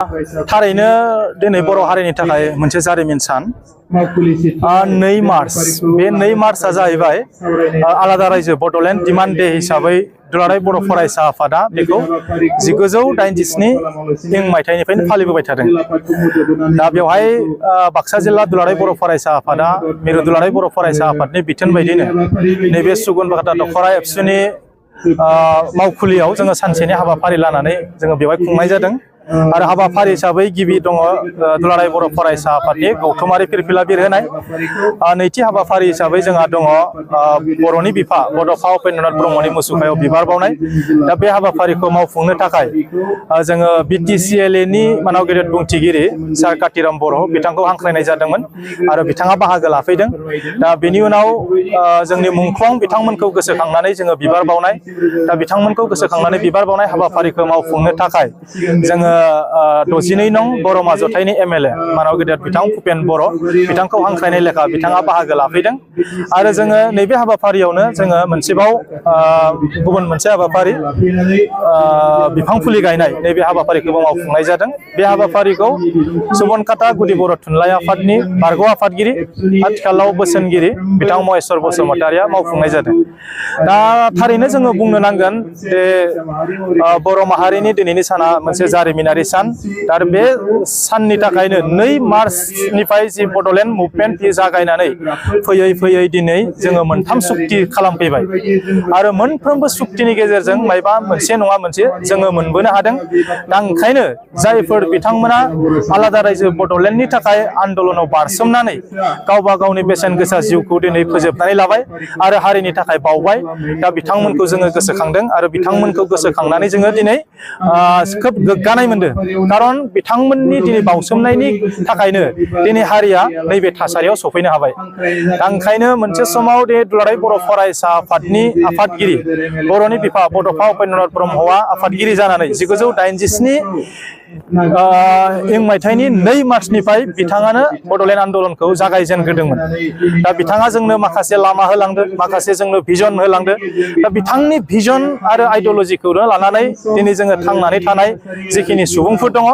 थारैनो दिनै बर' हारिनि थाखाय मोनसे जारिमिन सान 2 मार्च बे 2 मार्चआ जाहैबाय आलादा रायजो बड'लेण्ड डिमान्ड डे हिसाबै दुलाराय बर' फरायसा आफादा बेखौ 1987 इं मायथाइनिफ्रायनो फालिबोबाय थादों। दा बेवहाय बाक्सा जिल्ला दुलाराय बर' फरायसा आफादा मिरु दुलाराय बर' फरायसा आफादनि बिथोन बायदिनो नैबे सुगुनबागता दख'रा एबसुनि मावखुलियाव जोङो सानसेनि हाबाफारि लानानै जोङो बेवहाय खुंनाय जादों। आरो हाबाफारि हिसाबै गिबि दङ दुलाराय बर' फरायसा आफादनि गौथुमारि फिरफिला बिरहोनाय। नैथि हाबाफारि हिसाबै जोंहा दङ बर'नि बिफा बड'फा उपेन्द्रनाथ ब्रह्मनि मुसुखायाव बिबार बावनाय। दा बे हाबाफारिखौ मावफुंनो थाखाय जोङो BTCLA नि मानाव गेदेर बुंथिगिरि सार कातिराम बर' बिथांखौ हांख्रायनाय जादोंमोन आरो बिथाङा बाहागो लाफैदों। दा बेनि उनाव जोंनि मुंख्लं बिथांमोनखौ गोसोखांनानै जोङो बिबार बावनाय। दा बिथांमोनखौ गोसोखांनानै बिबार बावनाय हाबाफारिखौ मावफुंनो थाखाय जोङो 62 नं बर'मा जथाइनि MLA मानाव गेदेर बिथां भुपेन बर' बिथांखौ हांख्रायनाय लेखा बिथाङा बाहागो लाफैदों। आरो जोङो नैबे हाबाफारियावनो जोङो मोनसेबाव गुबुन मोनसे हाबाफारि बिफां फुलि गायनाय नैबे हाबाफारिखौबो मावफुंनाय जादों। बे हाबाफारिखौ सुबनखाता गुदि बर' थुनलाइ आफादनि बारग' आफादगिरि आथिखालाव बोसोनगिरि बिथां महेश्वर बसुमतारिया मावफुंनाय जादों। दा थारैनो जोङो बुंनो नांगोन जे बर' माहारिनि दिनैनि साना मोनसे जारिमिनारि सान। आरो बे साननि थाखायनो 2 मार्चनिफ्राय जि बड'लेण्ड मुभमेन्ट जागायनानै फैयै फैयै दिनै जोङो 3 सुक्ति खालामफैबाय आरो मोनफ्रोमबो सुक्तिनि गेजेरजों मायबा मोनसे नङा मोनसे जोङो मोनबोनो हादों। दा ओंखायनो जायफोर बिथांमोना आलादा रायजो बड'लेण्डनि थाखाय आन्दलनाव बारसोमनानै गावबा गावनि बेसेन गोसा जिउखौ दिनै फोजोबनानै लाबाय आरो हारिनि थाखाय बावबाय। दा बिथांमोनखौ जोङो गोसोखांदों आरो बिथांमोनखौ गोसोखांनानै जोङो दिनै खोब गोग्गानाय मोनदों। खारन बिथांमोननि दिनै बावसोमनायनि थाखायनो दिनै हारिया नैबे थासारियाव सफैनो हाबाय। दा ओंखायनो मोनसे समाव दुलाराय बर' फरायसा आफादनि आफादगिरि बर'नि बिफा बड'फा उपेन्द्रनाथ ब्रह्मआ आफादगिरि जानानै 1987 इं मायथाइनि 2 मार्चनिफ्राय बिथाङानो बड'लेण्ड आन्दलनखौ जागायजेनग्रोदोंमोन। दा बिथाङा जोंनो माखासे लामा होलांदों, माखासे जोंनो भिजन होलांदों। दा बिथांनि भिजन आरो आइडिअलजिखौनो लानानै दिनै जोङो थांनानै थानाय जिखिनि सुबुंफोर दङ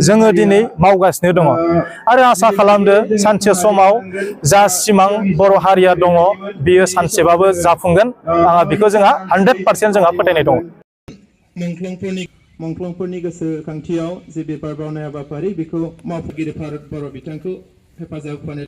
जोङो दिनै मावगासिनो दङ आरो आसा खालामदो सानसे समाव जा सिमां बर' हारिया दङ बियो सानसेबाबो जाफुंगोन। बेखौ जोंहा 100% जोंहा फोथायनाय दङ। मुंख्लंफोरनि गोसोखांथियाव जे बिबार बावनाय हाबाफारि बेखौ मावफुंगिरि भारत बर' बिथांखौ हेफाजाब होफानो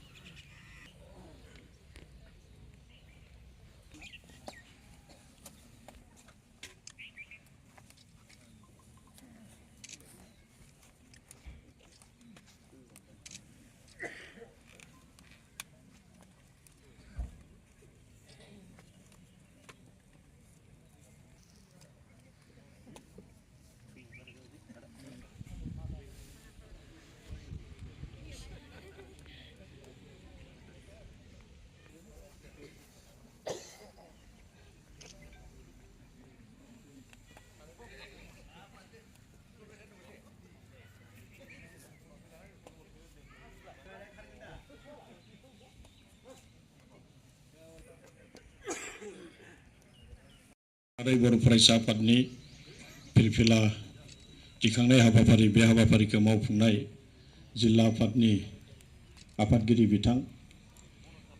बर' फरायसा आफादनि फिरफिला दिखांनाय हाबाफारि बे हाबाफारिखौ मावफुंनाय जिल्ला आफादनि आफादगिरि बिथां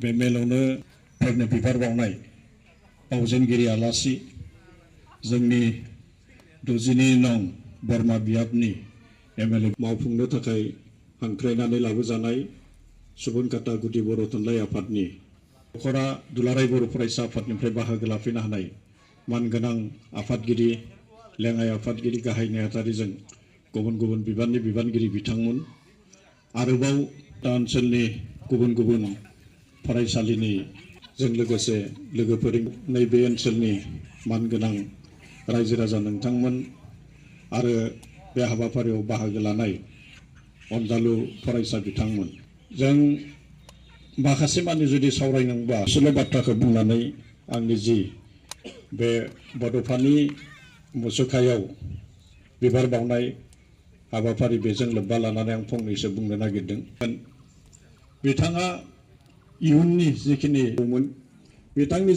बे मेलावनो फोरनो बिबार बावनाय बावजेनगिरि आलासि जोंनि 62 नं बरमा बियाबनि MLA मावफुंनो थाखाय हांख्रायनानै लाबोजानाय सुबनखाता गुदि बर' थुनलाइ आफादनि दख'रा दुलाराय बर' फरायसा आफादनिफ्राय बाहागो लाफैनो हानाय मानगोनां आफादगिरि लेङाइ आफादगिरि गाहाय नेहाथारिजों गुबुन गुबुन बिबाननि बिबानगिरि बिथांमोन आरोबाव दा ओनसोलनि गुबुन गुबुन फरायसालिनि जों लोगोसे लोगोफोर नैबे ओनसोलनि मानगोनां रायजो राजा नोंथांमोन आरो बे हाबाफारियाव बाहागो लानाय अनजालु फरायसा बिथांमोन जों माखासे मानि जुदि सावरायनांगौबा सल' बाथ्राखौ बुंनानै आंनि जि बे बड'फानि मुसुखायाव बिबार बावनाय हाबाफारि बेजों लोब्बा लानानै आं फंनैसो बुंनो नागिरदों। बिथाङा इयुननि जिखिनि दंमोन बिथांनि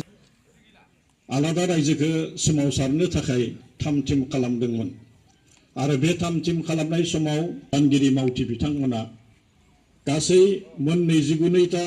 आलादा रायजोखौ सोमावसारनो थाखाय थाम थिम खालामदोंमोन आरो बे थाम थिम खालामनाय समाव दानगिरि मावथि बिथांमोना गासै मोन 29टा